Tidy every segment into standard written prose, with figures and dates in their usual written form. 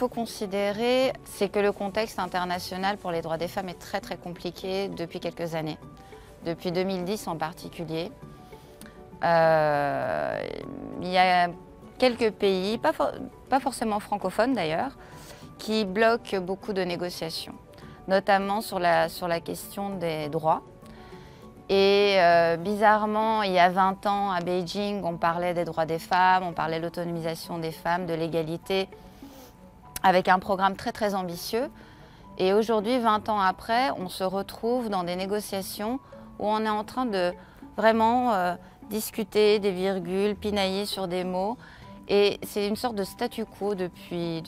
faut considérer, c'est que le contexte international pour les droits des femmes est très très compliqué depuis quelques années, depuis 2010 en particulier. Il y a quelques pays, pas forcément francophones d'ailleurs, qui bloquent beaucoup de négociations, notamment sur la question des droits. Et bizarrement, il y a 20 ans à Beijing, on parlait des droits des femmes, on parlait de l'autonomisation des femmes, de l'égalité, avec un programme très très ambitieux. Et aujourd'hui, 20 ans après, on se retrouve dans des négociations où on est en train de vraiment discuter des virgules, pinailler sur des mots. Et c'est une sorte de statu quo depuis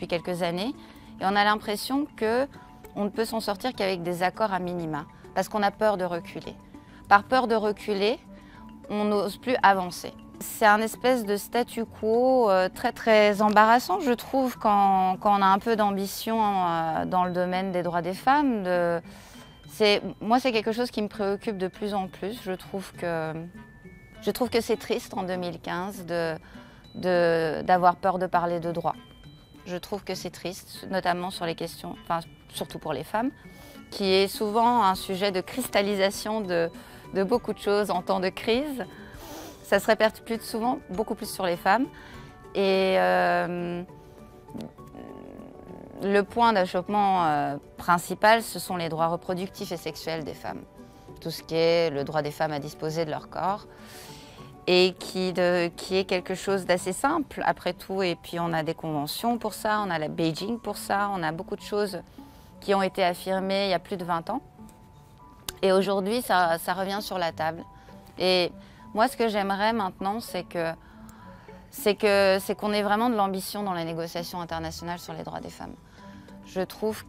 quelques années. Et on a l'impression qu'on ne peut s'en sortir qu'avec des accords à minima, parce qu'on a peur de reculer. Par peur de reculer, on n'ose plus avancer. C'est un espèce de statu quo très très embarrassant, je trouve, quand on a un peu d'ambition dans le domaine des droits des femmes. Moi, c'est quelque chose qui me préoccupe de plus en plus. Je trouve que c'est triste en 2015 d'avoir peur de parler de droits. Je trouve que c'est triste, notamment sur les questions, enfin surtout pour les femmes, qui est souvent un sujet de cristallisation de beaucoup de choses en temps de crise. Ça se répercute souvent beaucoup plus sur les femmes. Et le point d'achoppement principal, ce sont les droits reproductifs et sexuels des femmes. Tout ce qui est le droit des femmes à disposer de leur corps. Et qui est quelque chose d'assez simple après tout. Et puis on a des conventions pour ça, on a la Beijing pour ça, on a beaucoup de choses qui ont été affirmées il y a plus de 20 ans. Et aujourd'hui, ça revient sur la table. Et moi, ce que j'aimerais maintenant, c'est qu'on ait vraiment de l'ambition dans les négociations internationales sur les droits des femmes. Je trouve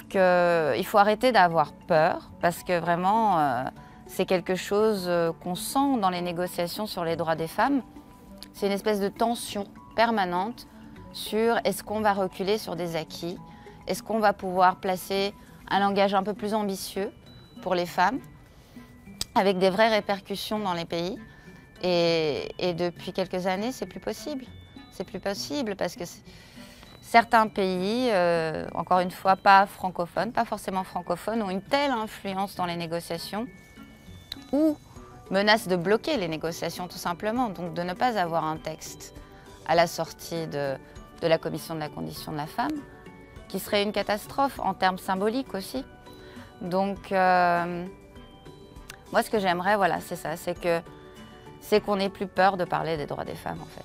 qu'il faut arrêter d'avoir peur, parce que vraiment, c'est quelque chose qu'on sent dans les négociations sur les droits des femmes. C'est une espèce de tension permanente sur est-ce qu'on va reculer sur des acquis, est-ce qu'on va pouvoir placer un langage un peu plus ambitieux pour les femmes, avec des vraies répercussions dans les pays. Et depuis quelques années, c'est plus possible. C'est plus possible parce que certains pays, encore une fois pas francophones, pas forcément francophones, ont une telle influence dans les négociations ou menacent de bloquer les négociations tout simplement, donc de ne pas avoir un texte à la sortie de la Commission de la condition de la femme, qui serait une catastrophe en termes symboliques aussi. Donc, moi, ce que j'aimerais, voilà, c'est ça, c'est qu'on n'ait plus peur de parler des droits des femmes, en fait.